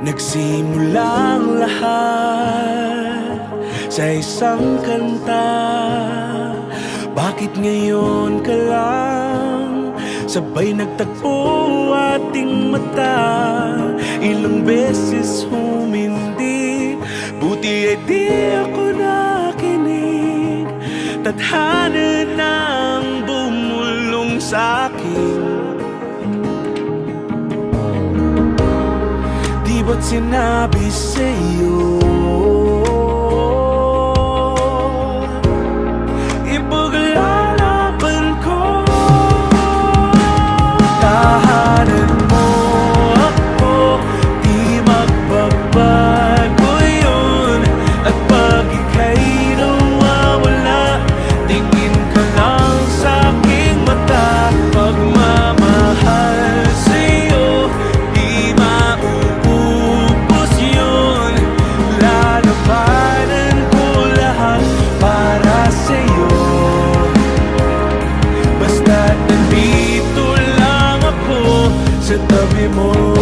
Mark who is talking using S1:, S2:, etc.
S1: Nagsimulang lahat sa isang kanta. Bakit ngayon ka lang sabay nagtagpo ating mata? Ilang beses humindi, buti ay di ako nakinig. Tadhana nang bumulong sa'kin. Di ba't sinabi sa'yo ipaglalaban ko? Tahanan mo ako, di magbabago yun. At pag ika'y nawawala, tingin ka lang sa'king mata. Pagmamahal sa'yo, di mauubos yun. Lalabanan ko lahat para sa'yo. Basta't nandito lang ako sa tabi mo.